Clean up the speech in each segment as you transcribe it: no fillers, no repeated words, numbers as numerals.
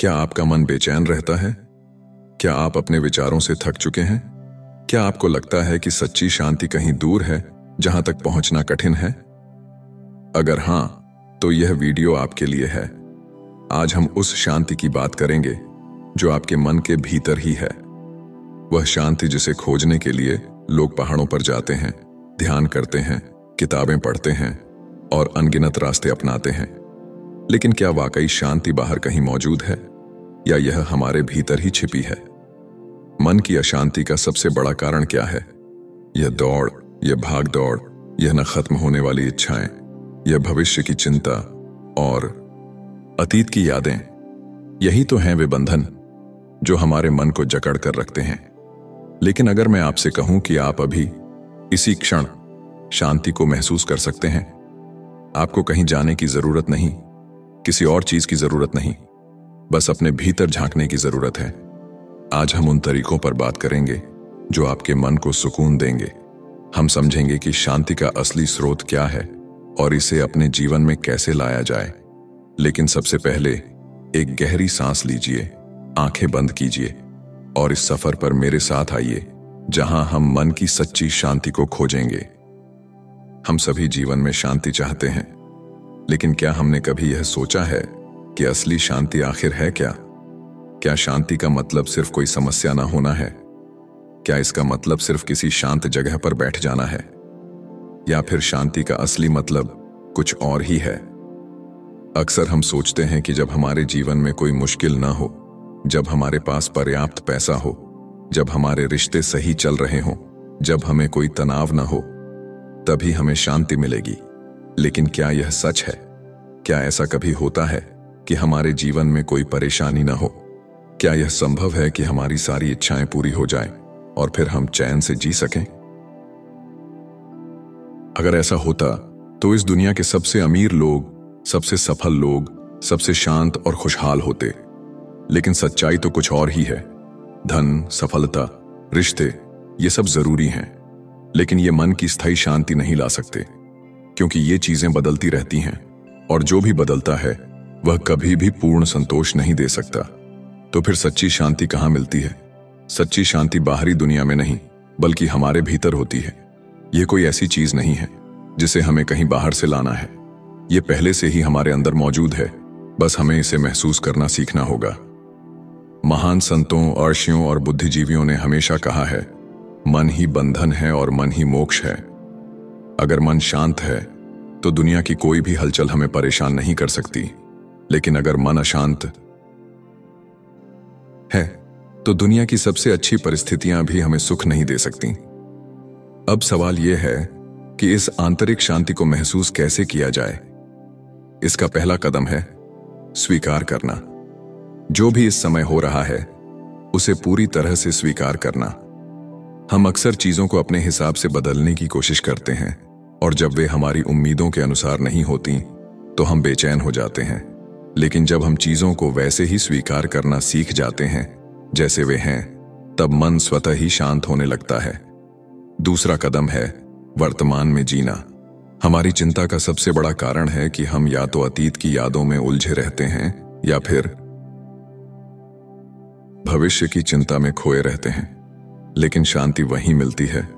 क्या आपका मन बेचैन रहता है? क्या आप अपने विचारों से थक चुके हैं? क्या आपको लगता है कि सच्ची शांति कहीं दूर है, जहां तक पहुंचना कठिन है? अगर हां, तो यह वीडियो आपके लिए है। आज हम उस शांति की बात करेंगे जो आपके मन के भीतर ही है। वह शांति जिसे खोजने के लिए लोग पहाड़ों पर जाते हैं, ध्यान करते हैं, किताबें पढ़ते हैं और अनगिनत रास्ते अपनाते हैं। लेकिन क्या वाकई शांति बाहर कहीं मौजूद है, या यह हमारे भीतर ही छिपी है? मन की अशांति का सबसे बड़ा कारण क्या है? यह दौड़, यह भाग दौड़, यह न खत्म होने वाली इच्छाएं, यह भविष्य की चिंता और अतीत की यादें। यही तो हैं वे बंधन जो हमारे मन को जकड़ कर रखते हैं। लेकिन अगर मैं आपसे कहूं कि आप अभी इसी क्षण शांति को महसूस कर सकते हैं, आपको कहीं जाने की जरूरत नहीं, किसी और चीज की जरूरत नहीं, बस अपने भीतर झांकने की जरूरत है। आज हम उन तरीकों पर बात करेंगे जो आपके मन को सुकून देंगे। हम समझेंगे कि शांति का असली स्रोत क्या है और इसे अपने जीवन में कैसे लाया जाए। लेकिन सबसे पहले एक गहरी सांस लीजिए, आंखें बंद कीजिए और इस सफर पर मेरे साथ आइए, जहां हम मन की सच्ची शांति को खोजेंगे। हम सभी जीवन में शांति चाहते हैं, लेकिन क्या हमने कभी यह सोचा है कि असली शांति आखिर है क्या? क्या शांति का मतलब सिर्फ कोई समस्या ना होना है? क्या इसका मतलब सिर्फ किसी शांत जगह पर बैठ जाना है? या फिर शांति का असली मतलब कुछ और ही है? अक्सर हम सोचते हैं कि जब हमारे जीवन में कोई मुश्किल ना हो, जब हमारे पास पर्याप्त पैसा हो, जब हमारे रिश्ते सही चल रहे हों, जब हमें कोई तनाव ना हो, तभी हमें शांति मिलेगी। लेकिन क्या यह सच है? क्या ऐसा कभी होता है कि हमारे जीवन में कोई परेशानी ना हो? क्या यह संभव है कि हमारी सारी इच्छाएं पूरी हो जाएं और फिर हम चैन से जी सकें? अगर ऐसा होता तो इस दुनिया के सबसे अमीर लोग, सबसे सफल लोग, सबसे शांत और खुशहाल होते। लेकिन सच्चाई तो कुछ और ही है। धन, सफलता, रिश्ते, ये सब जरूरी हैं, लेकिन ये मन की स्थायी शांति नहीं ला सकते, क्योंकि ये चीजें बदलती रहती हैं और जो भी बदलता है वह कभी भी पूर्ण संतोष नहीं दे सकता। तो फिर सच्ची शांति कहाँ मिलती है? सच्ची शांति बाहरी दुनिया में नहीं, बल्कि हमारे भीतर होती है। यह कोई ऐसी चीज नहीं है जिसे हमें कहीं बाहर से लाना है। ये पहले से ही हमारे अंदर मौजूद है, बस हमें इसे महसूस करना सीखना होगा। महान संतों, अर्षियों और बुद्धिजीवियों ने हमेशा कहा है, मन ही बंधन है और मन ही मोक्ष है। अगर मन शांत है तो दुनिया की कोई भी हलचल हमें परेशान नहीं कर सकती। लेकिन अगर मन अशांत है तो दुनिया की सबसे अच्छी परिस्थितियां भी हमें सुख नहीं दे सकती। अब सवाल यह है कि इस आंतरिक शांति को महसूस कैसे किया जाए। इसका पहला कदम है स्वीकार करना। जो भी इस समय हो रहा है उसे पूरी तरह से स्वीकार करना। हम अक्सर चीजों को अपने हिसाब से बदलने की कोशिश करते हैं, और जब वे हमारी उम्मीदों के अनुसार नहीं होती तो हम बेचैन हो जाते हैं। लेकिन जब हम चीजों को वैसे ही स्वीकार करना सीख जाते हैं जैसे वे हैं, तब मन स्वतः ही शांत होने लगता है। दूसरा कदम है वर्तमान में जीना। हमारी चिंता का सबसे बड़ा कारण है कि हम या तो अतीत की यादों में उलझे रहते हैं या फिर भविष्य की चिंता में खोए रहते हैं। लेकिन शांति वहीं मिलती है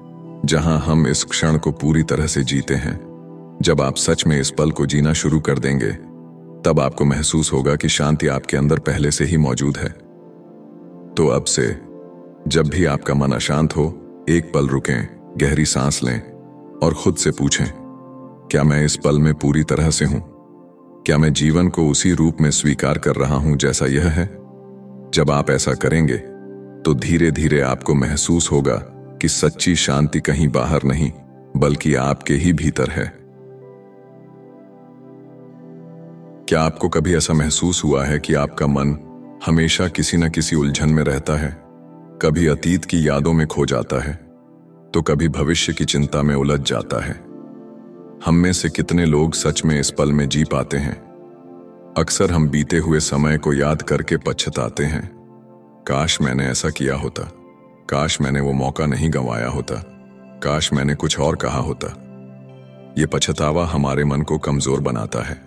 जहां हम इस क्षण को पूरी तरह से जीते हैं। जब आप सच में इस पल को जीना शुरू कर देंगे, तब आपको महसूस होगा कि शांति आपके अंदर पहले से ही मौजूद है। तो अब से जब भी आपका मन अशांत हो, एक पल रुकें, गहरी सांस लें और खुद से पूछें, क्या मैं इस पल में पूरी तरह से हूं? क्या मैं जीवन को उसी रूप में स्वीकार कर रहा हूं जैसा यह है? जब आप ऐसा करेंगे तो धीरे धीरे आपको महसूस होगा कि सच्ची शांति कहीं बाहर नहीं, बल्कि आपके ही भीतर है। क्या आपको कभी ऐसा महसूस हुआ है कि आपका मन हमेशा किसी न किसी उलझन में रहता है? कभी अतीत की यादों में खो जाता है, तो कभी भविष्य की चिंता में उलझ जाता है। हम में से कितने लोग सच में इस पल में जी पाते हैं? अक्सर हम बीते हुए समय को याद करके पछताते हैं। काश मैंने ऐसा किया होता, काश मैंने वो मौका नहीं गंवाया होता, काश मैंने कुछ और कहा होता। ये पछतावा हमारे मन को कमजोर बनाता है,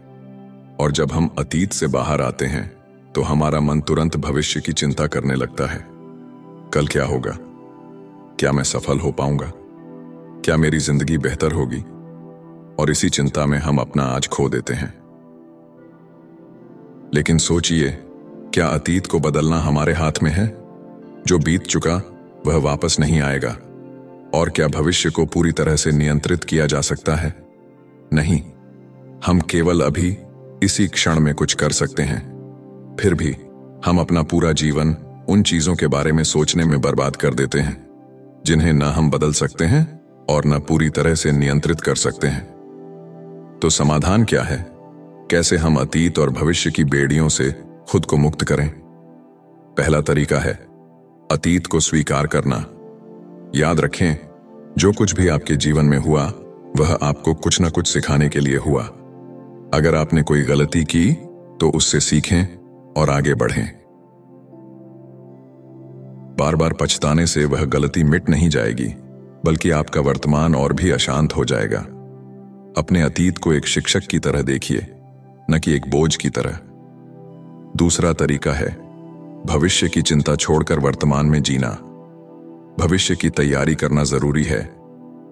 और जब हम अतीत से बाहर आते हैं तो हमारा मन तुरंत भविष्य की चिंता करने लगता है। कल क्या होगा? क्या मैं सफल हो पाऊंगा? क्या मेरी जिंदगी बेहतर होगी? और इसी चिंता में हम अपना आज खो देते हैं। लेकिन सोचिए, क्या अतीत को बदलना हमारे हाथ में है? जो बीत चुका वह वापस नहीं आएगा। और क्या भविष्य को पूरी तरह से नियंत्रित किया जा सकता है? नहीं। हम केवल अभी इसी क्षण में कुछ कर सकते हैं। फिर भी हम अपना पूरा जीवन उन चीजों के बारे में सोचने में बर्बाद कर देते हैं जिन्हें न हम बदल सकते हैं और न पूरी तरह से नियंत्रित कर सकते हैं। तो समाधान क्या है? कैसे हम अतीत और भविष्य की बेड़ियों से खुद को मुक्त करें? पहला तरीका है अतीत को स्वीकार करना। याद रखें, जो कुछ भी आपके जीवन में हुआ वह आपको कुछ न कुछ सिखाने के लिए हुआ। अगर आपने कोई गलती की तो उससे सीखें और आगे बढ़ें। बार बार पछताने से वह गलती मिट नहीं जाएगी, बल्कि आपका वर्तमान और भी अशांत हो जाएगा। अपने अतीत को एक शिक्षक की तरह देखिए, न कि एक बोझ की तरह। दूसरा तरीका है भविष्य की चिंता छोड़कर वर्तमान में जीना। भविष्य की तैयारी करना जरूरी है,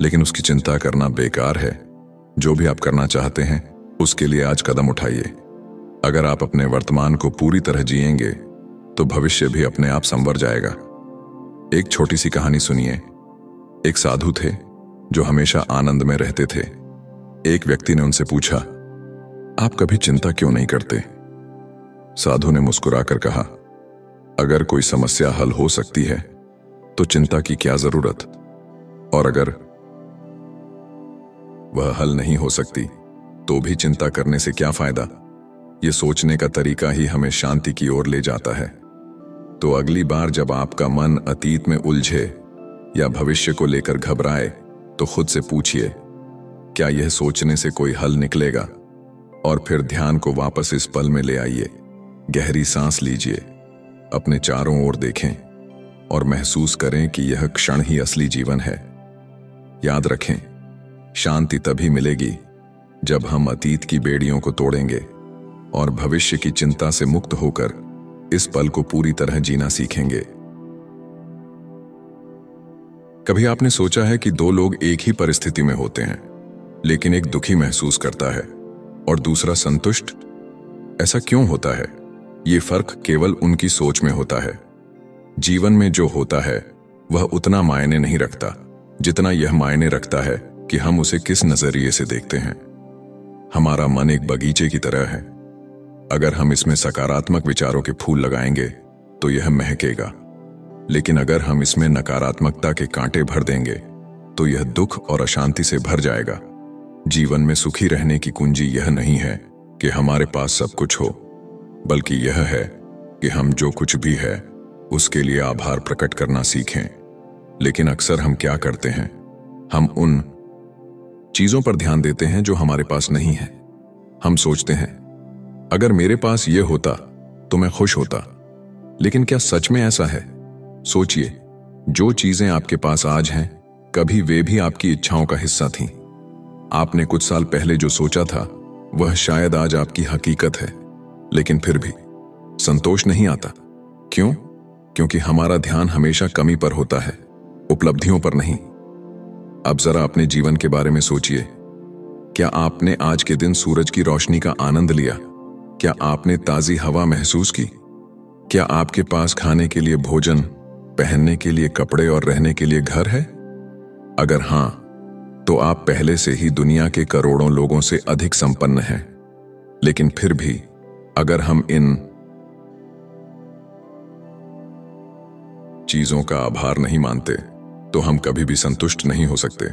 लेकिन उसकी चिंता करना बेकार है। जो भी आप करना चाहते हैं उसके लिए आज कदम उठाइए। अगर आप अपने वर्तमान को पूरी तरह जिएंगे तो भविष्य भी अपने आप संवर जाएगा। एक छोटी सी कहानी सुनिए। एक साधु थे जो हमेशा आनंद में रहते थे। एक व्यक्ति ने उनसे पूछा, आप कभी चिंता क्यों नहीं करते? साधु ने मुस्कुराकर कहा, अगर कोई समस्या हल हो सकती है तो चिंता की क्या जरूरत, और अगर वह हल नहीं हो सकती तो भी चिंता करने से क्या फायदा? ये सोचने का तरीका ही हमें शांति की ओर ले जाता है। तो अगली बार जब आपका मन अतीत में उलझे या भविष्य को लेकर घबराए तो खुद से पूछिए, क्या यह सोचने से कोई हल निकलेगा? और फिर ध्यान को वापस इस पल में ले आइए। गहरी सांस लीजिए, अपने चारों ओर देखें और महसूस करें कि यह क्षण ही असली जीवन है। याद रखें, शांति तभी मिलेगी जब हम अतीत की बेड़ियों को तोड़ेंगे और भविष्य की चिंता से मुक्त होकर इस पल को पूरी तरह जीना सीखेंगे। कभी आपने सोचा है कि दो लोग एक ही परिस्थिति में होते हैं, लेकिन एक दुखी महसूस करता है और दूसरा संतुष्ट? ऐसा क्यों होता है? ये फर्क केवल उनकी सोच में होता है। जीवन में जो होता है वह उतना मायने नहीं रखता जितना यह मायने रखता है कि हम उसे किस नजरिए से देखते हैं। हमारा मन एक बगीचे की तरह है। अगर हम इसमें सकारात्मक विचारों के फूल लगाएंगे तो यह महकेगा, लेकिन अगर हम इसमें नकारात्मकता के कांटे भर देंगे तो यह दुख और अशांति से भर जाएगा। जीवन में सुखी रहने की कुंजी यह नहीं है कि हमारे पास सब कुछ हो, बल्कि यह है कि हम जो कुछ भी है उसके लिए आभार प्रकट करना सीखें। लेकिन अक्सर हम क्या करते हैं? हम उन चीजों पर ध्यान देते हैं जो हमारे पास नहीं है। हम सोचते हैं, अगर मेरे पास यह होता तो मैं खुश होता। लेकिन क्या सच में ऐसा है? सोचिए, जो चीजें आपके पास आज हैं, कभी वे भी आपकी इच्छाओं का हिस्सा थीं। आपने कुछ साल पहले जो सोचा था वह शायद आज आपकी हकीकत है, लेकिन फिर भी संतोष नहीं आता। क्यों? क्योंकि हमारा ध्यान हमेशा कमी पर होता है, उपलब्धियों पर नहीं। अब जरा अपने जीवन के बारे में सोचिए। क्या आपने आज के दिन सूरज की रोशनी का आनंद लिया? क्या आपने ताजी हवा महसूस की? क्या आपके पास खाने के लिए भोजन, पहनने के लिए कपड़े और रहने के लिए घर है? अगर हां, तो आप पहले से ही दुनिया के करोड़ों लोगों से अधिक संपन्न हैं। लेकिन फिर भी अगर हम इन चीजों का आभार नहीं मानते तो हम कभी भी संतुष्ट नहीं हो सकते।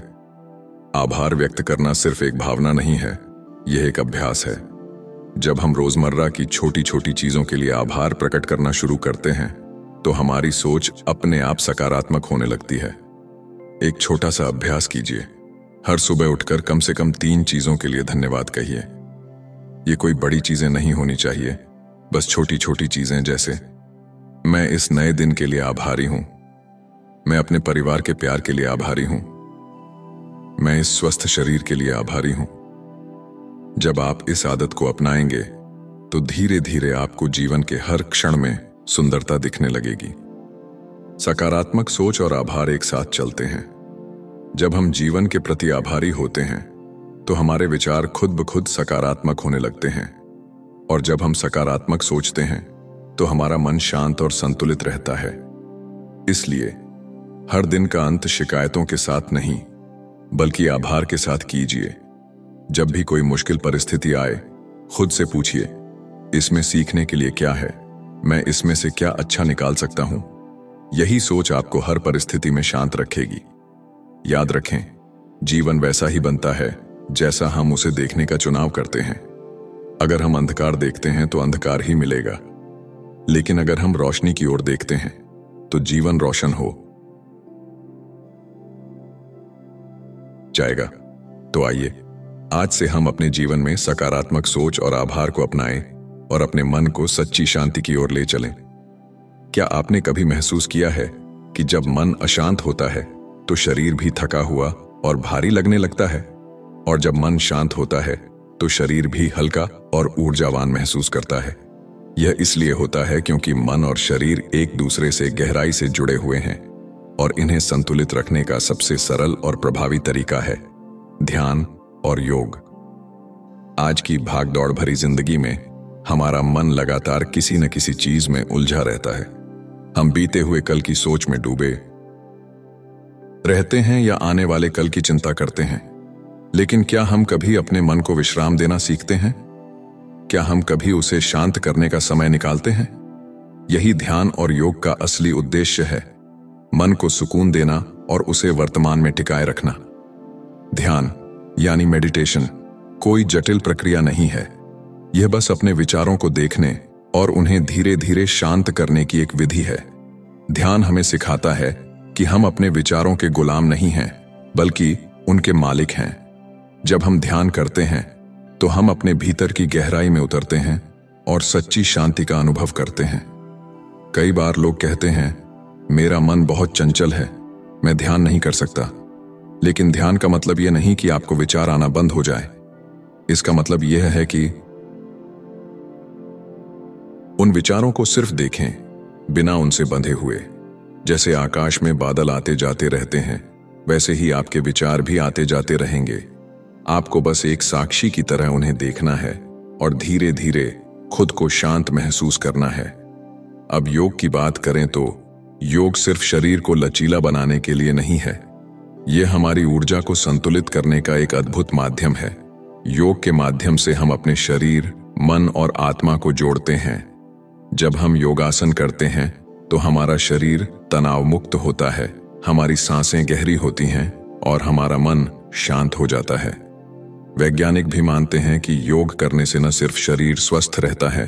आभार व्यक्त करना सिर्फ एक भावना नहीं है, यह एक अभ्यास है। जब हम रोजमर्रा की छोटी छोटी चीजों के लिए आभार प्रकट करना शुरू करते हैं तो हमारी सोच अपने आप सकारात्मक होने लगती है। एक छोटा सा अभ्यास कीजिए। हर सुबह उठकर कम से कम 3 चीजों के लिए धन्यवाद कहिए। ये कोई बड़ी चीजें नहीं होनी चाहिए, बस छोटी छोटी चीजें, जैसे मैं इस नए दिन के लिए आभारी हूं, मैं अपने परिवार के प्यार के लिए आभारी हूं, मैं इस स्वस्थ शरीर के लिए आभारी हूं। जब आप इस आदत को अपनाएंगे तो धीरे धीरे आपको जीवन के हर क्षण में सुंदरता दिखने लगेगी। सकारात्मक सोच और आभार एक साथ चलते हैं। जब हम जीवन के प्रति आभारी होते हैं तो हमारे विचार खुद ब खुद सकारात्मक होने लगते हैं, और जब हम सकारात्मक सोचते हैं तो हमारा मन शांत और संतुलित रहता है। इसलिए हर दिन का अंत शिकायतों के साथ नहीं बल्कि आभार के साथ कीजिए। जब भी कोई मुश्किल परिस्थिति आए, खुद से पूछिए, इसमें सीखने के लिए क्या है, मैं इसमें से क्या अच्छा निकाल सकता हूं। यही सोच आपको हर परिस्थिति में शांत रखेगी। याद रखें, जीवन वैसा ही बनता है जैसा हम उसे देखने का चुनाव करते हैं। अगर हम अंधकार देखते हैं तो अंधकार ही मिलेगा, लेकिन अगर हम रोशनी की ओर देखते हैं तो जीवन रोशन हो जाएगा। तो आइए आज से हम अपने जीवन में सकारात्मक सोच और आभार को अपनाएं और अपने मन को सच्ची शांति की ओर ले चलें। क्या आपने कभी महसूस किया है कि जब मन अशांत होता है तो शरीर भी थका हुआ और भारी लगने लगता है, और जब मन शांत होता है तो शरीर भी हल्का और ऊर्जावान महसूस करता है। यह इसलिए होता है क्योंकि मन और शरीर एक दूसरे से गहराई से जुड़े हुए हैं, और इन्हें संतुलित रखने का सबसे सरल और प्रभावी तरीका है ध्यान और योग। आज की भागदौड़ भरी जिंदगी में हमारा मन लगातार किसी न किसी चीज में उलझा रहता है। हम बीते हुए कल की सोच में डूबे रहते हैं या आने वाले कल की चिंता करते हैं। लेकिन क्या हम कभी अपने मन को विश्राम देना सीखते हैं? क्या हम कभी उसे शांत करने का समय निकालते हैं? यही ध्यान और योग का असली उद्देश्य है, मन को सुकून देना और उसे वर्तमान में टिकाए रखना। ध्यान यानी मेडिटेशन कोई जटिल प्रक्रिया नहीं है। यह बस अपने विचारों को देखने और उन्हें धीरे धीरे शांत करने की एक विधि है। ध्यान हमें सिखाता है कि हम अपने विचारों के गुलाम नहीं हैं, बल्कि उनके मालिक हैं। जब हम ध्यान करते हैं तो हम अपने भीतर की गहराई में उतरते हैं और सच्ची शांति का अनुभव करते हैं। कई बार लोग कहते हैं, मेरा मन बहुत चंचल है, मैं ध्यान नहीं कर सकता। लेकिन ध्यान का मतलब यह नहीं कि आपको विचार आना बंद हो जाए। इसका मतलब यह है कि उन विचारों को सिर्फ देखें, बिना उनसे बंधे हुए। जैसे आकाश में बादल आते जाते रहते हैं, वैसे ही आपके विचार भी आते जाते रहेंगे। आपको बस एक साक्षी की तरह उन्हें देखना है और धीरे धीरे खुद को शांत महसूस करना है। अब योग की बात करें तो योग सिर्फ शरीर को लचीला बनाने के लिए नहीं है, यह हमारी ऊर्जा को संतुलित करने का एक अद्भुत माध्यम है। योग के माध्यम से हम अपने शरीर, मन और आत्मा को जोड़ते हैं। जब हम योगासन करते हैं तो हमारा शरीर तनाव मुक्त होता है, हमारी सांसें गहरी होती हैं और हमारा मन शांत हो जाता है। वैज्ञानिक भी मानते हैं कि योग करने से न सिर्फ शरीर स्वस्थ रहता है,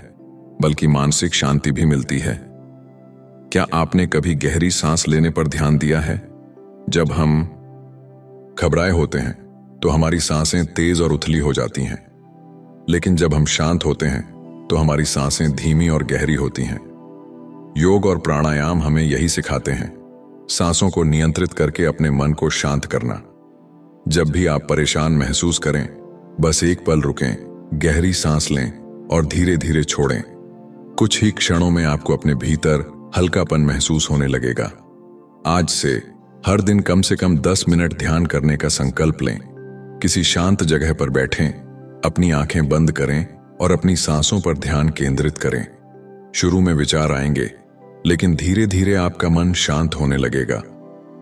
बल्कि मानसिक शांति भी मिलती है। क्या आपने कभी गहरी सांस लेने पर ध्यान दिया है? जब हम घबराए होते हैं तो हमारी सांसें तेज और उथली हो जाती हैं, लेकिन जब हम शांत होते हैं तो हमारी सांसें धीमी और गहरी होती हैं। योग और प्राणायाम हमें यही सिखाते हैं, सांसों को नियंत्रित करके अपने मन को शांत करना। जब भी आप परेशान महसूस करें, बस एक पल रुकें, गहरी सांस लें और धीरे धीरे छोड़ें। कुछ ही क्षणों में आपको अपने भीतर हल्कापन महसूस होने लगेगा। आज से हर दिन कम से कम 10 मिनट ध्यान करने का संकल्प लें। किसी शांत जगह पर बैठें, अपनी आंखें बंद करें और अपनी सांसों पर ध्यान केंद्रित करें। शुरू में विचार आएंगे, लेकिन धीरे धीरे आपका मन शांत होने लगेगा।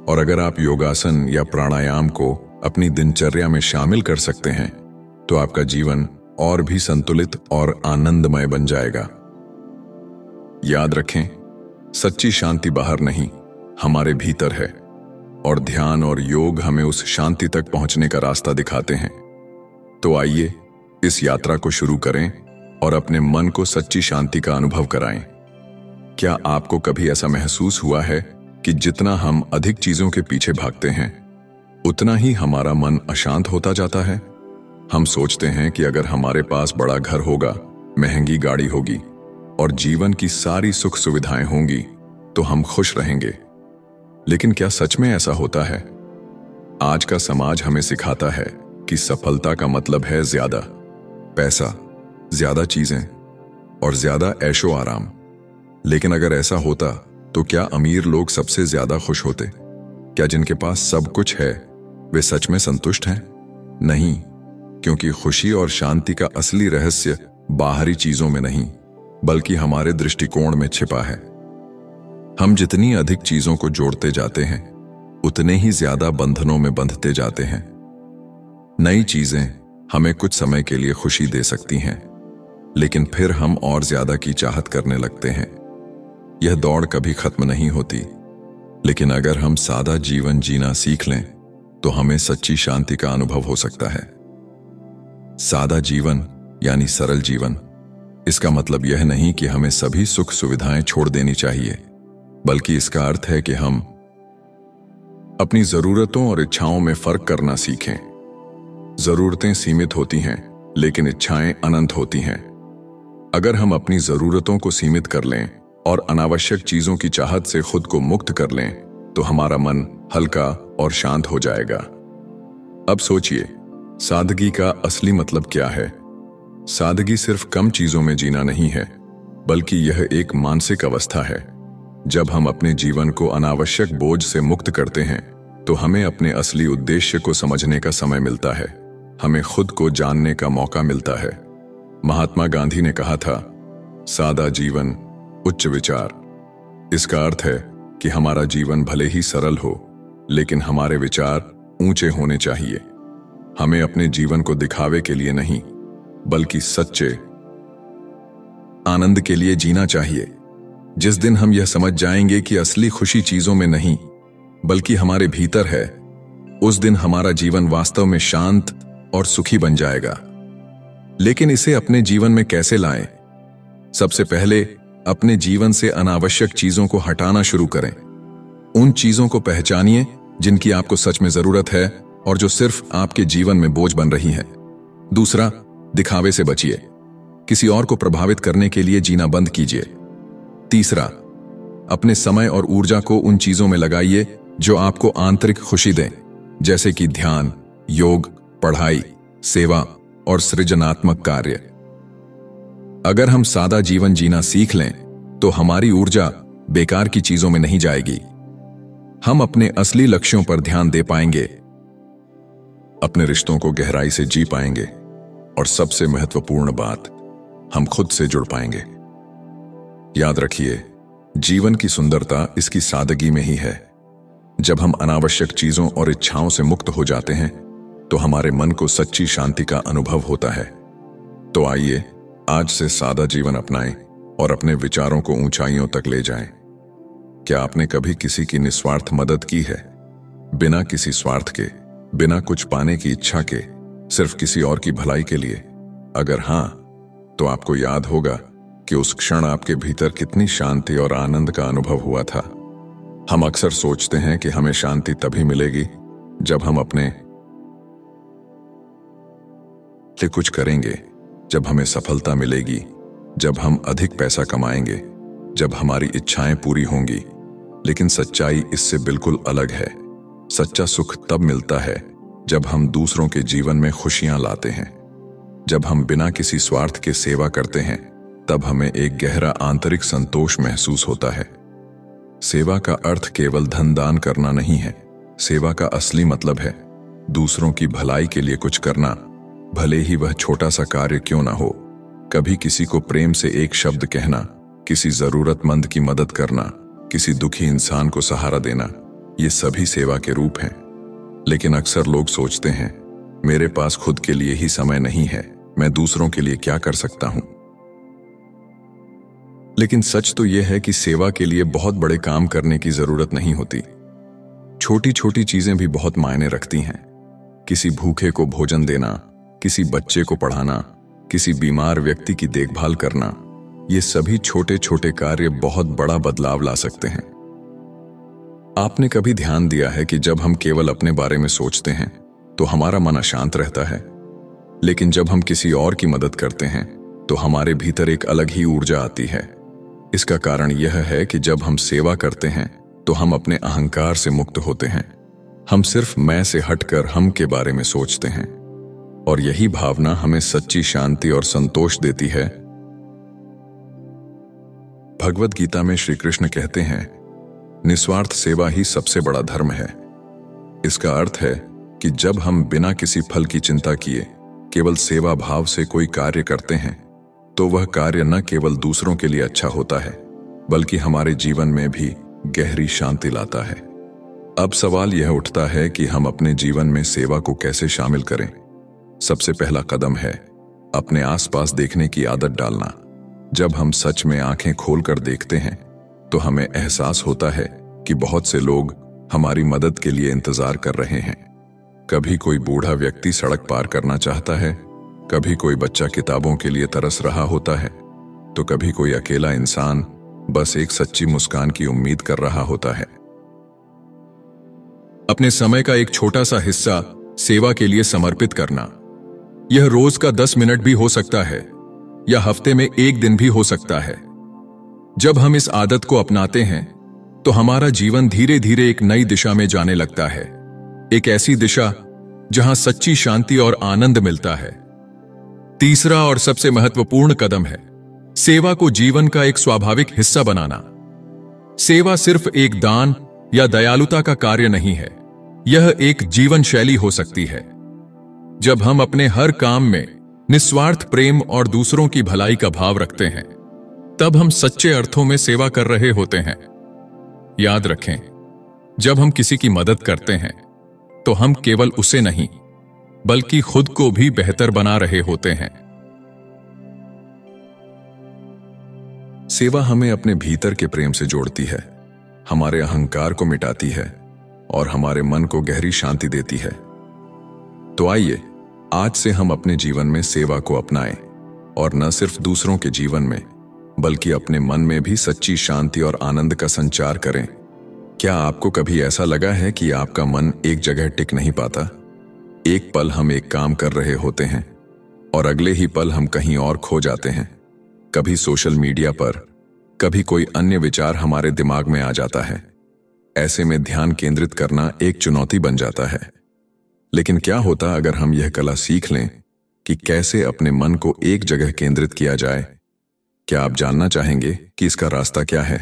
और अगर आप योगासन या प्राणायाम को अपनी दिनचर्या में शामिल कर सकते हैं तो आपका जीवन और भी संतुलित और आनंदमय बन जाएगा। याद रखें, सच्ची शांति बाहर नहीं, हमारे भीतर है, और ध्यान और योग हमें उस शांति तक पहुंचने का रास्ता दिखाते हैं। तो आइए इस यात्रा को शुरू करें और अपने मन को सच्ची शांति का अनुभव कराएं। क्या आपको कभी ऐसा महसूस हुआ है कि जितना हम अधिक चीजों के पीछे भागते हैं, उतना ही हमारा मन अशांत होता जाता है? हम सोचते हैं कि अगर हमारे पास बड़ा घर होगा, महंगी गाड़ी होगी और जीवन की सारी सुख सुविधाएं होंगी तो हम खुश रहेंगे। लेकिन क्या सच में ऐसा होता है? आज का समाज हमें सिखाता है कि सफलता का मतलब है ज्यादा पैसा, ज्यादा चीजें, और ज्यादा ऐशो आराम। लेकिन अगर ऐसा होता तो क्या अमीर लोग सबसे ज्यादा खुश होते? क्या जिनके पास सब कुछ है वे सच में संतुष्ट हैं? नहीं, क्योंकि खुशी और शांति का असली रहस्य बाहरी चीजों में नहीं, बल्कि हमारे दृष्टिकोण में छिपा है। हम जितनी अधिक चीजों को जोड़ते जाते हैं, उतने ही ज्यादा बंधनों में बंधते जाते हैं। नई चीजें हमें कुछ समय के लिए खुशी दे सकती हैं, लेकिन फिर हम और ज्यादा की चाहत करने लगते हैं। यह दौड़ कभी खत्म नहीं होती। लेकिन अगर हम सादा जीवन जीना सीख लें तो हमें सच्ची शांति का अनुभव हो सकता है। सादा जीवन यानी सरल जीवन, इसका मतलब यह नहीं कि हमें सभी सुख सुविधाएं छोड़ देनी चाहिए, बल्कि इसका अर्थ है कि हम अपनी जरूरतों और इच्छाओं में फर्क करना सीखें। जरूरतें सीमित होती हैं, लेकिन इच्छाएं अनंत होती हैं। अगर हम अपनी जरूरतों को सीमित कर लें और अनावश्यक चीजों की चाहत से खुद को मुक्त कर लें, तो हमारा मन हल्का और शांत हो जाएगा। अब सोचिए, सादगी का असली मतलब क्या है? सादगी सिर्फ कम चीजों में जीना नहीं है, बल्कि यह एक मानसिक अवस्था है। जब हम अपने जीवन को अनावश्यक बोझ से मुक्त करते हैं, तो हमें अपने असली उद्देश्य को समझने का समय मिलता है। हमें खुद को जानने का मौका मिलता है। महात्मा गांधी ने कहा था, सादा जीवन, उच्च विचार। इसका अर्थ है कि हमारा जीवन भले ही सरल हो, लेकिन हमारे विचार ऊंचे होने चाहिए। हमें अपने जीवन को दिखावे के लिए नहीं, बल्कि सच्चे आनंद के लिए जीना चाहिए। जिस दिन हम यह समझ जाएंगे कि असली खुशी चीजों में नहीं, बल्कि हमारे भीतर है, उस दिन हमारा जीवन वास्तव में शांत और सुखी बन जाएगा। लेकिन इसे अपने जीवन में कैसे लाएं? सबसे पहले अपने जीवन से अनावश्यक चीजों को हटाना शुरू करें। उन चीजों को पहचानिए जिनकी आपको सच में जरूरत है और जो सिर्फ आपके जीवन में बोझ बन रही हैं। दूसरा, दिखावे से बचिए। किसी और को प्रभावित करने के लिए जीना बंद कीजिए। तीसरा, अपने समय और ऊर्जा को उन चीजों में लगाइए जो आपको आंतरिक खुशी दें, जैसे कि ध्यान, योग, पढ़ाई, सेवा और सृजनात्मक कार्य। अगर हम सादा जीवन जीना सीख लें, तो हमारी ऊर्जा बेकार की चीजों में नहीं जाएगी। हम अपने असली लक्ष्यों पर ध्यान दे पाएंगे, अपने रिश्तों को गहराई से जी पाएंगे, और सबसे महत्वपूर्ण बात, हम खुद से जुड़ पाएंगे। याद रखिए, जीवन की सुंदरता इसकी सादगी में ही है। जब हम अनावश्यक चीजों और इच्छाओं से मुक्त हो जाते हैं, तो हमारे मन को सच्ची शांति का अनुभव होता है। तो आइए आज से सादा जीवन अपनाएं और अपने विचारों को ऊंचाइयों तक ले जाएं। क्या आपने कभी किसी की निस्वार्थ मदद की है? बिना किसी स्वार्थ के, बिना कुछ पाने की इच्छा के, सिर्फ किसी और की भलाई के लिए? अगर हां, तो आपको याद होगा कि उस क्षण आपके भीतर कितनी शांति और आनंद का अनुभव हुआ था। हम अक्सर सोचते हैं कि हमें शांति तभी मिलेगी जब हम अपने लिए कुछ करेंगे, जब हमें सफलता मिलेगी, जब हम अधिक पैसा कमाएंगे, जब हमारी इच्छाएं पूरी होंगी। लेकिन सच्चाई इससे बिल्कुल अलग है। सच्चा सुख तब मिलता है जब हम दूसरों के जीवन में खुशियां लाते हैं। जब हम बिना किसी स्वार्थ के सेवा करते हैं, तब हमें एक गहरा आंतरिक संतोष महसूस होता है। सेवा का अर्थ केवल धन दान करना नहीं है। सेवा का असली मतलब है दूसरों की भलाई के लिए कुछ करना, भले ही वह छोटा सा कार्य क्यों ना हो। कभी किसी को प्रेम से एक शब्द कहना, किसी जरूरतमंद की मदद करना, किसी दुखी इंसान को सहारा देना, ये सभी सेवा के रूप हैं। लेकिन अक्सर लोग सोचते हैं, मेरे पास खुद के लिए ही समय नहीं है, मैं दूसरों के लिए क्या कर सकता हूं? लेकिन सच तो यह है कि सेवा के लिए बहुत बड़े काम करने की जरूरत नहीं होती। छोटी छोटी चीजें भी बहुत मायने रखती हैं। किसी भूखे को भोजन देना, किसी बच्चे को पढ़ाना, किसी बीमार व्यक्ति की देखभाल करना, ये सभी छोटे छोटे कार्य बहुत बड़ा बदलाव ला सकते हैं। आपने कभी ध्यान दिया है कि जब हम केवल अपने बारे में सोचते हैं तो हमारा मन अशांत रहता है, लेकिन जब हम किसी और की मदद करते हैं तो हमारे भीतर एक अलग ही ऊर्जा आती है। इसका कारण यह है कि जब हम सेवा करते हैं तो हम अपने अहंकार से मुक्त होते हैं। हम सिर्फ मैं से हटकर हम के बारे में सोचते हैं, और यही भावना हमें सच्ची शांति और संतोष देती है। भगवत गीता में श्री कृष्ण कहते हैं, निस्वार्थ सेवा ही सबसे बड़ा धर्म है। इसका अर्थ है कि जब हम बिना किसी फल की चिंता किए केवल सेवा भाव से कोई कार्य करते हैं तो वह कार्य न केवल दूसरों के लिए अच्छा होता है बल्कि हमारे जीवन में भी गहरी शांति लाता है। अब सवाल यह उठता है कि हम अपने जीवन में सेवा को कैसे शामिल करें। सबसे पहला कदम है अपने आसपास देखने की आदत डालना। जब हम सच में आंखें खोलकर देखते हैं तो हमें एहसास होता है कि बहुत से लोग हमारी मदद के लिए इंतजार कर रहे हैं। कभी कोई बूढ़ा व्यक्ति सड़क पार करना चाहता है, कभी कोई बच्चा किताबों के लिए तरस रहा होता है, तो कभी कोई अकेला इंसान बस एक सच्ची मुस्कान की उम्मीद कर रहा होता है। अपने समय का एक छोटा सा हिस्सा सेवा के लिए समर्पित करना। यह रोज का 10 मिनट भी हो सकता है या हफ्ते में 1 दिन भी हो सकता है। जब हम इस आदत को अपनाते हैं तो हमारा जीवन धीरे धीरे एक नई दिशा में जाने लगता है, एक ऐसी दिशा जहां सच्ची शांति और आनंद मिलता है। तीसरा और सबसे महत्वपूर्ण कदम है सेवा को जीवन का एक स्वाभाविक हिस्सा बनाना। सेवा सिर्फ एक दान या दयालुता का कार्य नहीं है, यह एक जीवन शैली हो सकती है। जब हम अपने हर काम में निस्वार्थ प्रेम और दूसरों की भलाई का भाव रखते हैं तब हम सच्चे अर्थों में सेवा कर रहे होते हैं। याद रखें, जब हम किसी की मदद करते हैं तो हम केवल उसे नहीं बल्कि खुद को भी बेहतर बना रहे होते हैं। सेवा हमें अपने भीतर के प्रेम से जोड़ती है, हमारे अहंकार को मिटाती है और हमारे मन को गहरी शांति देती है। तो आइए आज से हम अपने जीवन में सेवा को अपनाएं और न सिर्फ दूसरों के जीवन में बल्कि अपने मन में भी सच्ची शांति और आनंद का संचार करें। क्या आपको कभी ऐसा लगा है कि आपका मन एक जगह टिक नहीं पाता? एक पल हम एक काम कर रहे होते हैं और अगले ही पल हम कहीं और खो जाते हैं। कभी सोशल मीडिया पर, कभी कोई अन्य विचार हमारे दिमाग में आ जाता है। ऐसे में ध्यान केंद्रित करना एक चुनौती बन जाता है। लेकिन क्या होता अगर हम यह कला सीख लें कि कैसे अपने मन को एक जगह केंद्रित किया जाए? क्या आप जानना चाहेंगे कि इसका रास्ता क्या है?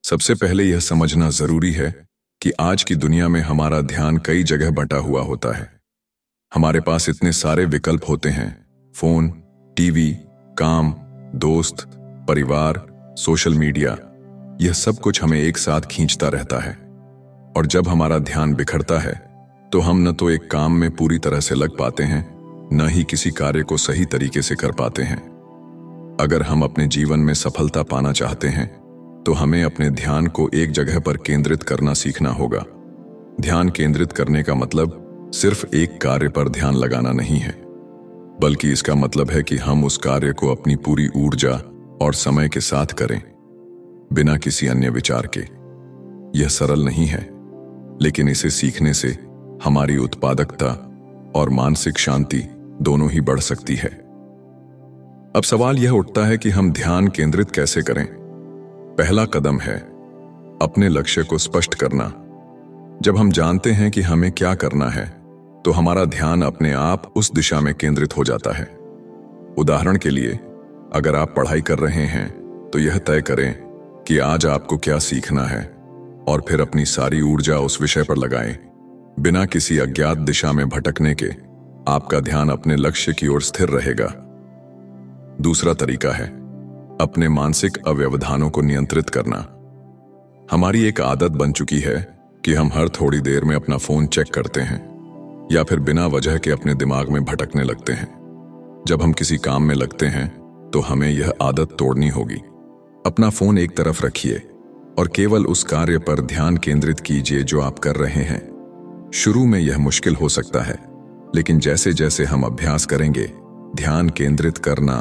सबसे पहले यह समझना जरूरी है कि आज की दुनिया में हमारा ध्यान कई जगह बंटा हुआ होता है। हमारे पास इतने सारे विकल्प होते हैं, फोन, टीवी, काम, दोस्त, परिवार, सोशल मीडिया, यह सब कुछ हमें एक साथ खींचता रहता है। और जब हमारा ध्यान बिखरता है तो हम न तो एक काम में पूरी तरह से लग पाते हैं, न ही किसी कार्य को सही तरीके से कर पाते हैं। अगर हम अपने जीवन में सफलता पाना चाहते हैं तो हमें अपने ध्यान को एक जगह पर केंद्रित करना सीखना होगा। ध्यान केंद्रित करने का मतलब सिर्फ एक कार्य पर ध्यान लगाना नहीं है, बल्कि इसका मतलब है कि हम उस कार्य को अपनी पूरी ऊर्जा और समय के साथ करें, बिना किसी अन्य विचार के। यह सरल नहीं है, लेकिन इसे सीखने से हमारी उत्पादकता और मानसिक शांति दोनों ही बढ़ सकती है। अब सवाल यह उठता है कि हम ध्यान केंद्रित कैसे करें। पहला कदम है अपने लक्ष्य को स्पष्ट करना। जब हम जानते हैं कि हमें क्या करना है तो हमारा ध्यान अपने आप उस दिशा में केंद्रित हो जाता है। उदाहरण के लिए, अगर आप पढ़ाई कर रहे हैं तो यह तय करें कि आज आपको क्या सीखना है और फिर अपनी सारी ऊर्जा उस विषय पर लगाएं। बिना किसी अज्ञात दिशा में भटकने के आपका ध्यान अपने लक्ष्य की ओर स्थिर रहेगा। दूसरा तरीका है अपने मानसिक अव्यवधानों को नियंत्रित करना। हमारी एक आदत बन चुकी है कि हम हर थोड़ी देर में अपना फोन चेक करते हैं या फिर बिना वजह के अपने दिमाग में भटकने लगते हैं। जब हम किसी काम में लगते हैं तो हमें यह आदत तोड़नी होगी। अपना फोन एक तरफ रखिए और केवल उस कार्य पर ध्यान केंद्रित कीजिए जो आप कर रहे हैं। शुरू में यह मुश्किल हो सकता है, लेकिन जैसे जैसे हम अभ्यास करेंगे ध्यान केंद्रित करना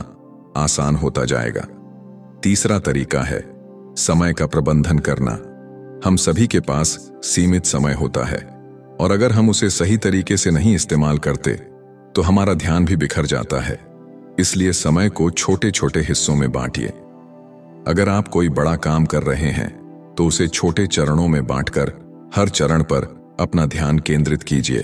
आसान होता जाएगा। तीसरा तरीका है समय का प्रबंधन करना। हम सभी के पास सीमित समय होता है और अगर हम उसे सही तरीके से नहीं इस्तेमाल करते तो हमारा ध्यान भी बिखर जाता है। इसलिए समय को छोटे छोटे हिस्सों में बांटिए। अगर आप कोई बड़ा काम कर रहे हैं तो उसे छोटे चरणों में बांटकर हर चरण पर अपना ध्यान केंद्रित कीजिए।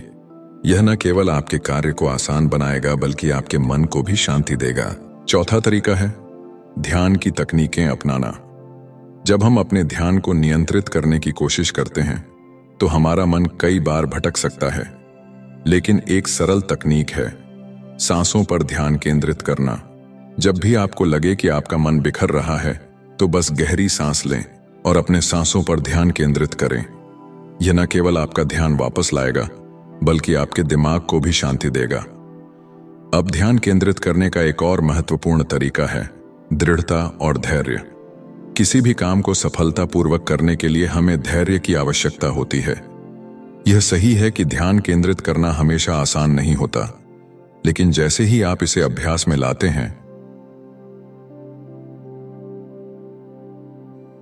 यह न केवल आपके कार्य को आसान बनाएगा बल्कि आपके मन को भी शांति देगा। चौथा तरीका है ध्यान की तकनीकें अपनाना। जब हम अपने ध्यान को नियंत्रित करने की कोशिश करते हैं तो हमारा मन कई बार भटक सकता है, लेकिन एक सरल तकनीक है सांसों पर ध्यान केंद्रित करना। जब भी आपको लगे कि आपका मन बिखर रहा है तो बस गहरी सांस लें और अपने सांसों पर ध्यान केंद्रित करें। यह न केवल आपका ध्यान वापस लाएगा बल्कि आपके दिमाग को भी शांति देगा। अब ध्यान केंद्रित करने का एक और महत्वपूर्ण तरीका है दृढ़ता और धैर्य। किसी भी काम को सफलतापूर्वक करने के लिए हमें धैर्य की आवश्यकता होती है। यह सही है कि ध्यान केंद्रित करना हमेशा आसान नहीं होता, लेकिन जैसे ही आप इसे अभ्यास में लाते हैं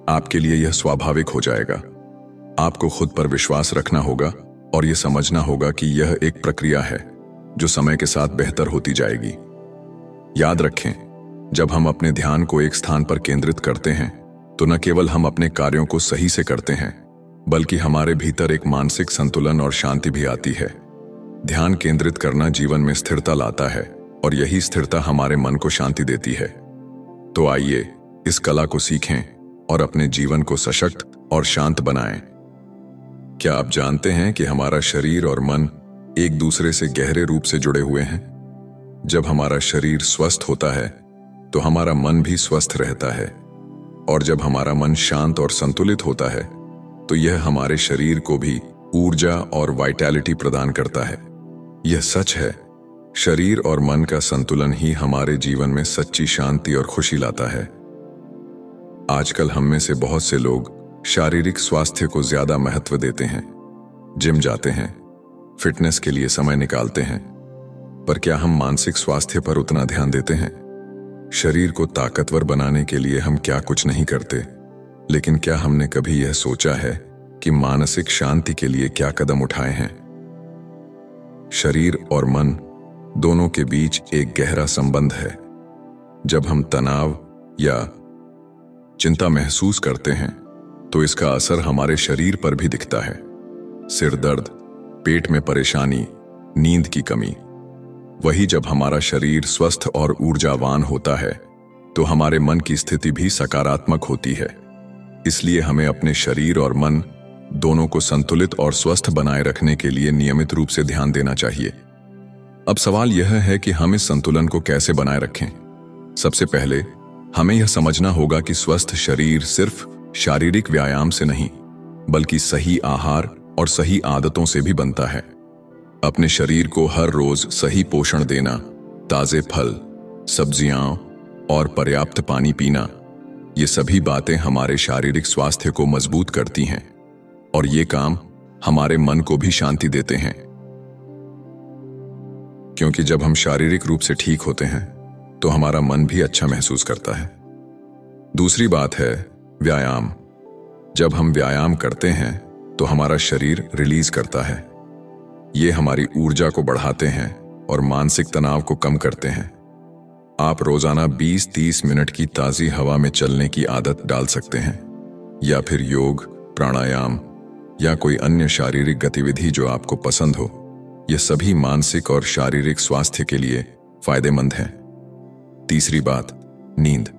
आपके लिए यह स्वाभाविक हो जाएगा। आपको खुद पर विश्वास रखना होगा और यह समझना होगा कि यह एक प्रक्रिया है जो समय के साथ बेहतर होती जाएगी। याद रखें, जब हम अपने ध्यान को एक स्थान पर केंद्रित करते हैं तो न केवल हम अपने कार्यों को सही से करते हैं बल्कि हमारे भीतर एक मानसिक संतुलन और शांति भी आती है। ध्यान केंद्रित करना जीवन में स्थिरता लाता है और यही स्थिरता हमारे मन को शांति देती है। तो आइए इस कला को सीखें और अपने जीवन को सशक्त और शांत बनाएं। क्या आप जानते हैं कि हमारा शरीर और मन एक दूसरे से गहरे रूप से जुड़े हुए हैं? जब हमारा शरीर स्वस्थ होता है तो हमारा मन भी स्वस्थ रहता है, और जब हमारा मन शांत और संतुलित होता है तो यह हमारे शरीर को भी ऊर्जा और वाइटैलिटी प्रदान करता है। यह सच है, शरीर और मन का संतुलन ही हमारे जीवन में सच्ची शांति और खुशी लाता है। आजकल हम में से बहुत से लोग शारीरिक स्वास्थ्य को ज्यादा महत्व देते हैं, जिम जाते हैं, फिटनेस के लिए समय निकालते हैं, पर क्या हम मानसिक स्वास्थ्य पर उतना ध्यान देते हैं? शरीर को ताकतवर बनाने के लिए हम क्या कुछ नहीं करते, लेकिन क्या हमने कभी यह सोचा है कि मानसिक शांति के लिए क्या कदम उठाए हैं? शरीर और मन दोनों के बीच एक गहरा संबंध है। जब हम तनाव या चिंता महसूस करते हैं तो इसका असर हमारे शरीर पर भी दिखता है। सिर दर्द, पेट में परेशानी, नींद की कमी। वही जब हमारा शरीर स्वस्थ और ऊर्जावान होता है तो हमारे मन की स्थिति भी सकारात्मक होती है। इसलिए हमें अपने शरीर और मन दोनों को संतुलित और स्वस्थ बनाए रखने के लिए नियमित रूप से ध्यान देना चाहिए। अब सवाल यह है कि हम इस संतुलन को कैसे बनाए रखें। सबसे पहले हमें यह समझना होगा कि स्वस्थ शरीर सिर्फ शारीरिक व्यायाम से नहीं बल्कि सही आहार और सही आदतों से भी बनता है। अपने शरीर को हर रोज सही पोषण देना, ताजे फल, सब्जियां और पर्याप्त पानी पीना, ये सभी बातें हमारे शारीरिक स्वास्थ्य को मजबूत करती हैं और ये काम हमारे मन को भी शांति देते हैं। क्योंकि जब हम शारीरिक रूप से ठीक होते हैं तो हमारा मन भी अच्छा महसूस करता है। दूसरी बात है व्यायाम। जब हम व्यायाम करते हैं तो हमारा शरीर रिलीज करता है। ये हमारी ऊर्जा को बढ़ाते हैं और मानसिक तनाव को कम करते हैं। आप रोजाना 20-30 मिनट की ताजी हवा में चलने की आदत डाल सकते हैं, या फिर योग, प्राणायाम या कोई अन्य शारीरिक गतिविधि जो आपको पसंद हो। ये सभी मानसिक और शारीरिक स्वास्थ्य के लिए फायदेमंद हैं। तीसरी बात, नींद।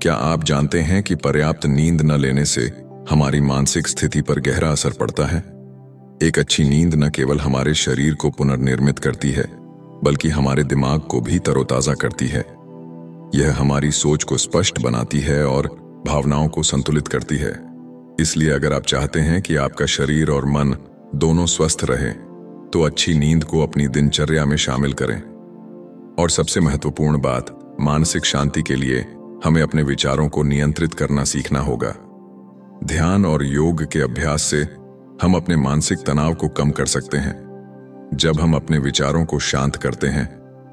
क्या आप जानते हैं कि पर्याप्त नींद न लेने से हमारी मानसिक स्थिति पर गहरा असर पड़ता है? एक अच्छी नींद न केवल हमारे शरीर को पुनर्निर्मित करती है बल्कि हमारे दिमाग को भी तरोताजा करती है। यह हमारी सोच को स्पष्ट बनाती है और भावनाओं को संतुलित करती है। इसलिए अगर आप चाहते हैं कि आपका शरीर और मन दोनों स्वस्थ रहे तो अच्छी नींद को अपनी दिनचर्या में शामिल करें। और सबसे महत्वपूर्ण बात, मानसिक शांति के लिए हमें अपने विचारों को नियंत्रित करना सीखना होगा। ध्यान और योग के अभ्यास से हम अपने मानसिक तनाव को कम कर सकते हैं। जब हम अपने विचारों को शांत करते हैं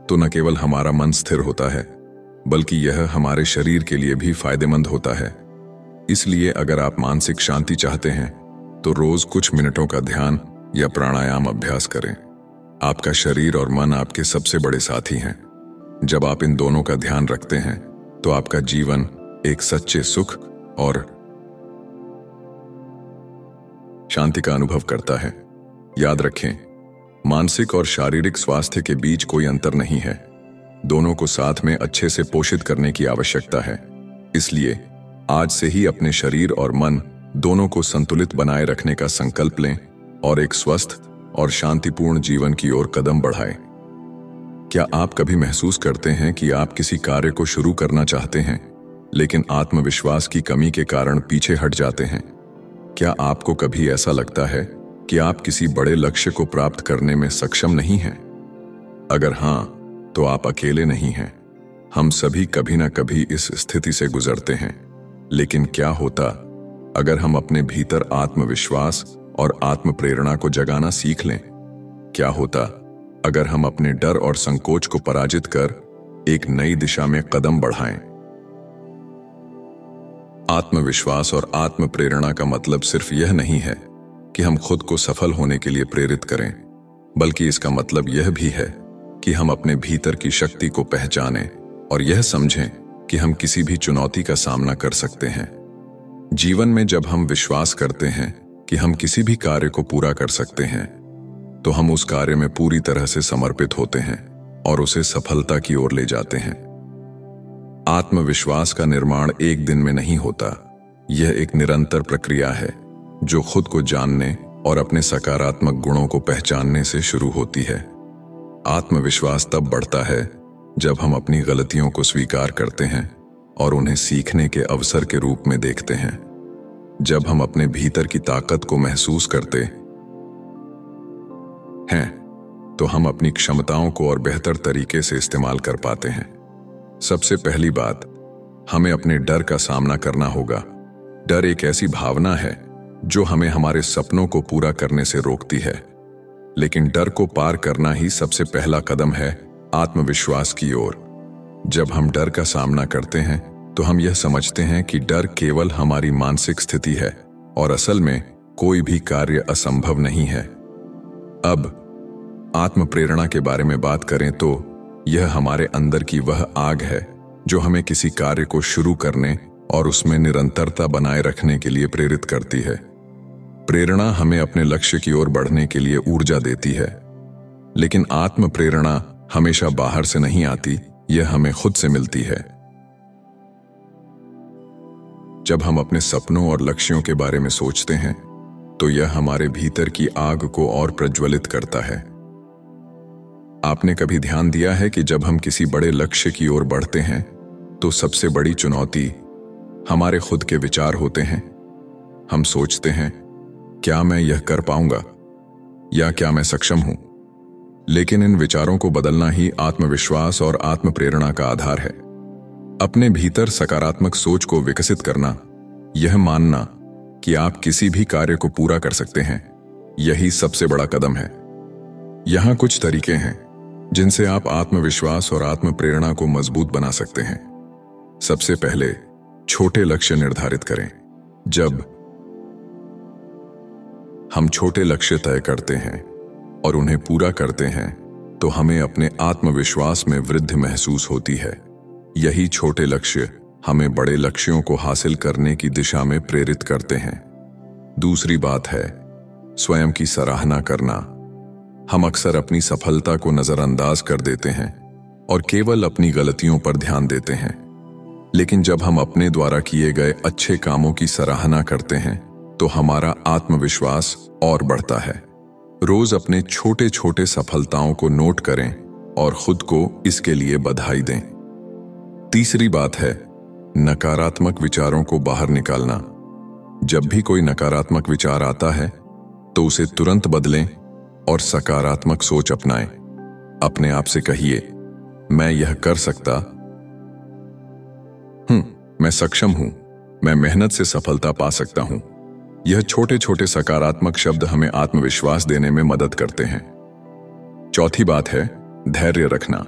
तो न केवल हमारा मन स्थिर होता है बल्कि यह हमारे शरीर के लिए भी फायदेमंद होता है। इसलिए अगर आप मानसिक शांति चाहते हैं तो रोज कुछ मिनटों का ध्यान या प्राणायाम अभ्यास करें। आपका शरीर और मन आपके सबसे बड़े साथी हैं। जब आप इन दोनों का ध्यान रखते हैं तो आपका जीवन एक सच्चे सुख और शांति का अनुभव करता है। याद रखें, मानसिक और शारीरिक स्वास्थ्य के बीच कोई अंतर नहीं है। दोनों को साथ में अच्छे से पोषित करने की आवश्यकता है। इसलिए आज से ही अपने शरीर और मन दोनों को संतुलित बनाए रखने का संकल्प लें और एक स्वस्थ और शांतिपूर्ण जीवन की ओर कदम बढ़ाएं। क्या आप कभी महसूस करते हैं कि आप किसी कार्य को शुरू करना चाहते हैं, लेकिन आत्मविश्वास की कमी के कारण पीछे हट जाते हैं? क्या आपको कभी ऐसा लगता है कि आप किसी बड़े लक्ष्य को प्राप्त करने में सक्षम नहीं हैं? अगर हां, तो आप अकेले नहीं हैं। हम सभी कभी ना कभी इस स्थिति से गुजरते हैं। लेकिन क्या होता अगर हम अपने भीतर आत्मविश्वास और आत्म प्रेरणा को जगाना सीख लें? क्या होता अगर हम अपने डर और संकोच को पराजित कर एक नई दिशा में कदम बढ़ाएं? आत्मविश्वास और आत्म प्रेरणा का मतलब सिर्फ यह नहीं है कि हम खुद को सफल होने के लिए प्रेरित करें, बल्कि इसका मतलब यह भी है कि हम अपने भीतर की शक्ति को पहचानें और यह समझें कि हम किसी भी चुनौती का सामना कर सकते हैं। जीवन में जब हम विश्वास करते हैं कि हम किसी भी कार्य को पूरा कर सकते हैं, तो हम उस कार्य में पूरी तरह से समर्पित होते हैं और उसे सफलता की ओर ले जाते हैं। आत्मविश्वास का निर्माण एक दिन में नहीं होता। यह एक निरंतर प्रक्रिया है जो खुद को जानने और अपने सकारात्मक गुणों को पहचानने से शुरू होती है। आत्मविश्वास तब बढ़ता है जब हम अपनी गलतियों को स्वीकार करते हैं और उन्हें सीखने के अवसर के रूप में देखते हैं। जब हम अपने भीतर की ताकत को महसूस करते हैं, तो हम अपनी क्षमताओं को और बेहतर तरीके से इस्तेमाल कर पाते हैं। सबसे पहली बात, हमें अपने डर का सामना करना होगा। डर एक ऐसी भावना है जो हमें हमारे सपनों को पूरा करने से रोकती है, लेकिन डर को पार करना ही सबसे पहला कदम है आत्मविश्वास की ओर। जब हम डर का सामना करते हैं, तो हम यह समझते हैं कि डर केवल हमारी मानसिक स्थिति है और असल में कोई भी कार्य असंभव नहीं है। अब आत्म प्रेरणा के बारे में बात करें तो यह हमारे अंदर की वह आग है जो हमें किसी कार्य को शुरू करने और उसमें निरंतरता बनाए रखने के लिए प्रेरित करती है। प्रेरणा हमें अपने लक्ष्य की ओर बढ़ने के लिए ऊर्जा देती है, लेकिन आत्म प्रेरणा हमेशा बाहर से नहीं आती, यह हमें खुद से मिलती है। जब हम अपने सपनों और लक्ष्यों के बारे में सोचते हैं, तो यह हमारे भीतर की आग को और प्रज्वलित करता है। आपने कभी ध्यान दिया है कि जब हम किसी बड़े लक्ष्य की ओर बढ़ते हैं, तो सबसे बड़ी चुनौती हमारे खुद के विचार होते हैं। हम सोचते हैं, क्या मैं यह कर पाऊंगा, या क्या मैं सक्षम हूं? लेकिन इन विचारों को बदलना ही आत्मविश्वास और आत्म प्रेरणा का आधार है। अपने भीतर सकारात्मक सोच को विकसित करना, यह मानना कि आप किसी भी कार्य को पूरा कर सकते हैं, यही सबसे बड़ा कदम है। यहां कुछ तरीके हैं जिनसे आप आत्मविश्वास और आत्म प्रेरणा को मजबूत बना सकते हैं। सबसे पहले, छोटे लक्ष्य निर्धारित करें। जब हम छोटे लक्ष्य तय करते हैं और उन्हें पूरा करते हैं, तो हमें अपने आत्मविश्वास में वृद्धि महसूस होती है। यही छोटे लक्ष्य हमें बड़े लक्ष्यों को हासिल करने की दिशा में प्रेरित करते हैं। दूसरी बात है स्वयं की सराहना करना। हम अक्सर अपनी सफलता को नजरअंदाज कर देते हैं और केवल अपनी गलतियों पर ध्यान देते हैं। लेकिन जब हम अपने द्वारा किए गए अच्छे कामों की सराहना करते हैं, तो हमारा आत्मविश्वास और बढ़ता है। रोज अपने छोटे छोटे सफलताओं को नोट करें और खुद को इसके लिए बधाई दें। तीसरी बात है नकारात्मक विचारों को बाहर निकालना। जब भी कोई नकारात्मक विचार आता है, तो उसे तुरंत बदलें और सकारात्मक सोच अपनाएं। अपने आप से कहिए, मैं यह कर सकता हूं, मैं सक्षम हूं, मैं मेहनत से सफलता पा सकता हूं। यह छोटे छोटे सकारात्मक शब्द हमें आत्मविश्वास देने में मदद करते हैं। चौथी बात है धैर्य रखना।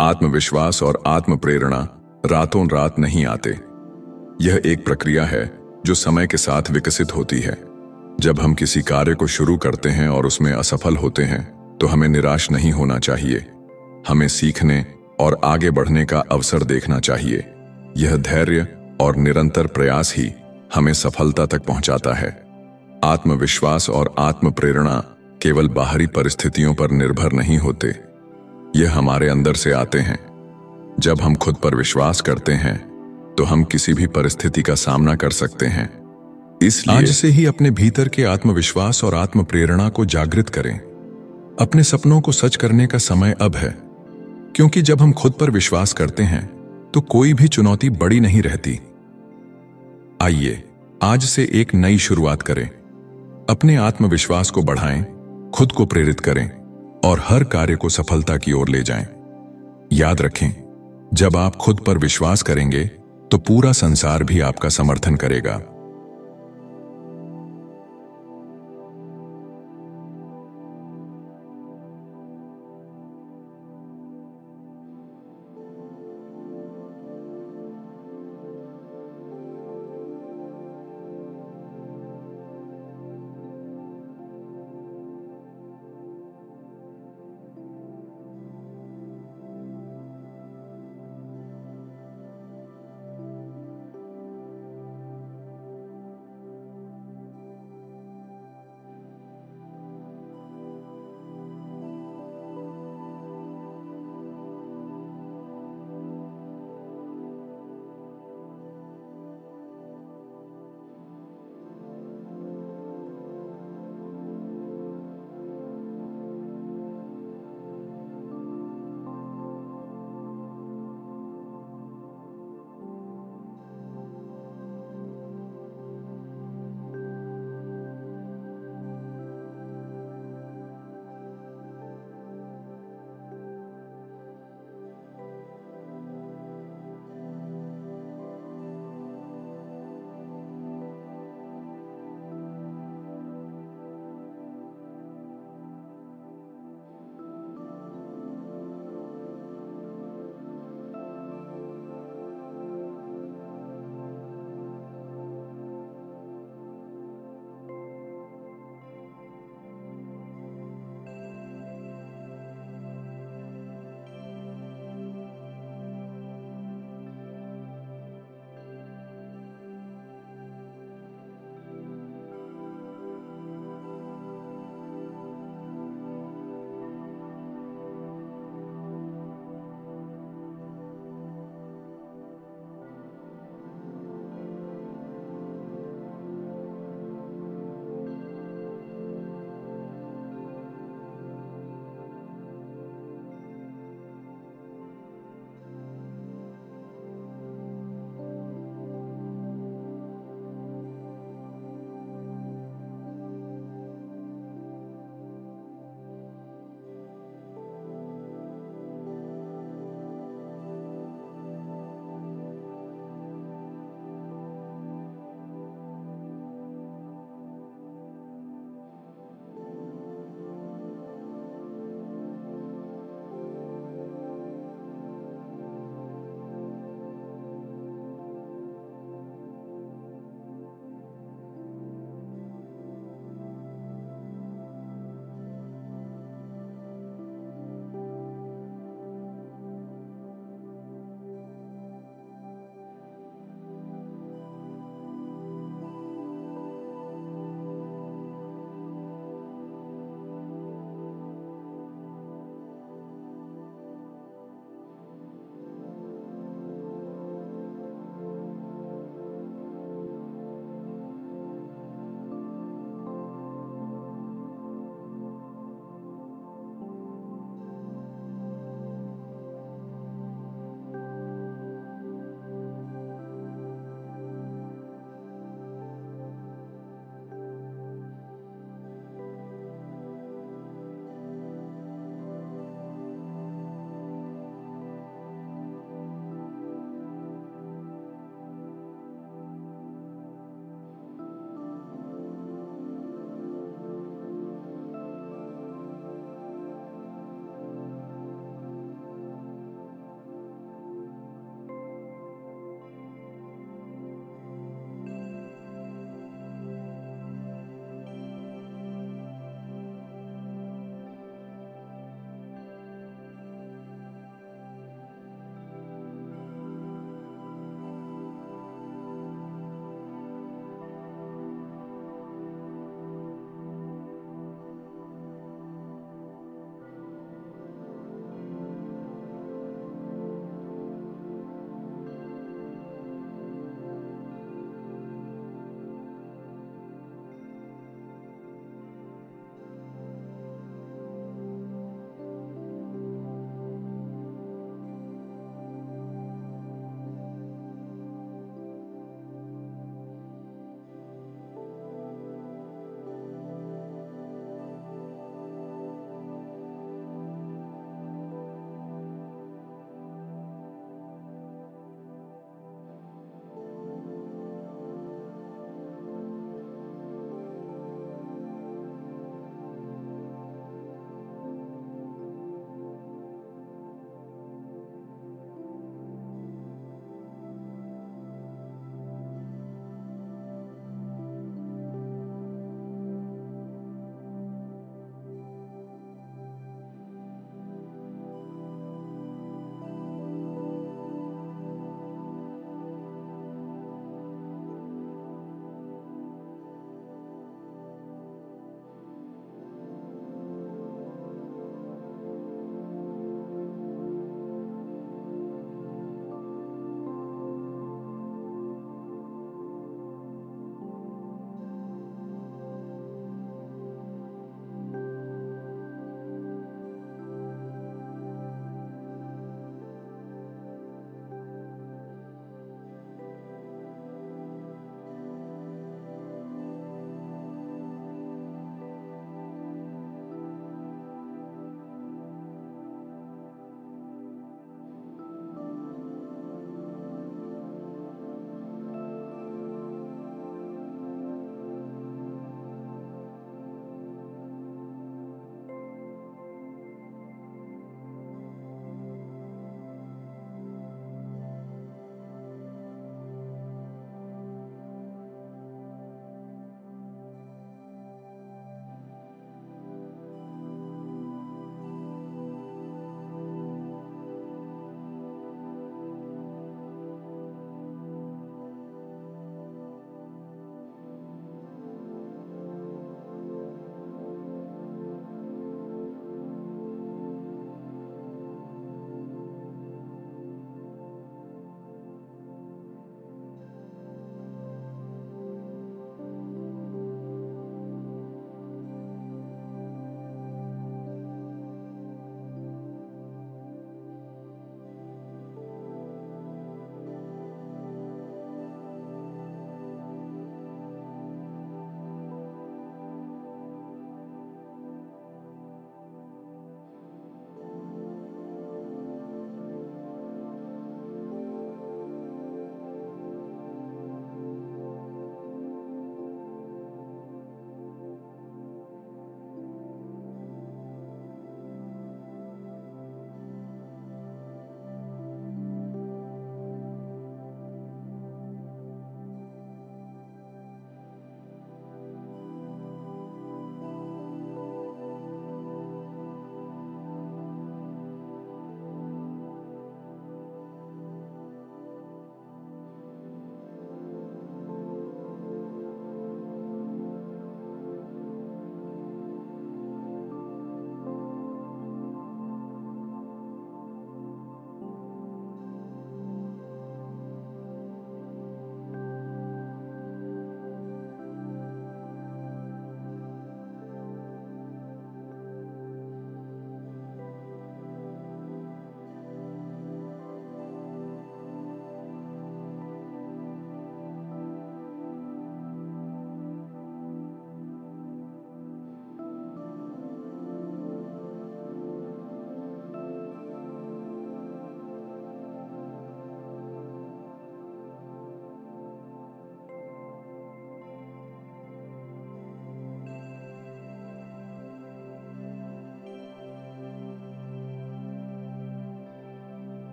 आत्मविश्वास और आत्म प्रेरणा रातों रात नहीं आते। यह एक प्रक्रिया है जो समय के साथ विकसित होती है। जब हम किसी कार्य को शुरू करते हैं और उसमें असफल होते हैं, तो हमें निराश नहीं होना चाहिए। हमें सीखने और आगे बढ़ने का अवसर देखना चाहिए। यह धैर्य और निरंतर प्रयास ही हमें सफलता तक पहुंचाता है। आत्मविश्वास और आत्म प्रेरणा केवल बाहरी परिस्थितियों पर निर्भर नहीं होते, यह हमारे अंदर से आते हैं। जब हम खुद पर विश्वास करते हैं, तो हम किसी भी परिस्थिति का सामना कर सकते हैं। इसलिए आज से ही अपने भीतर के आत्मविश्वास और आत्म प्रेरणा को जागृत करें। अपने सपनों को सच करने का समय अब है, क्योंकि जब हम खुद पर विश्वास करते हैं तो कोई भी चुनौती बड़ी नहीं रहती। आइए आज से एक नई शुरुआत करें। अपने आत्मविश्वास को बढ़ाएं, खुद को प्रेरित करें और हर कार्य को सफलता की ओर ले जाएं। याद रखें, जब आप खुद पर विश्वास करेंगे तो पूरा संसार भी आपका समर्थन करेगा।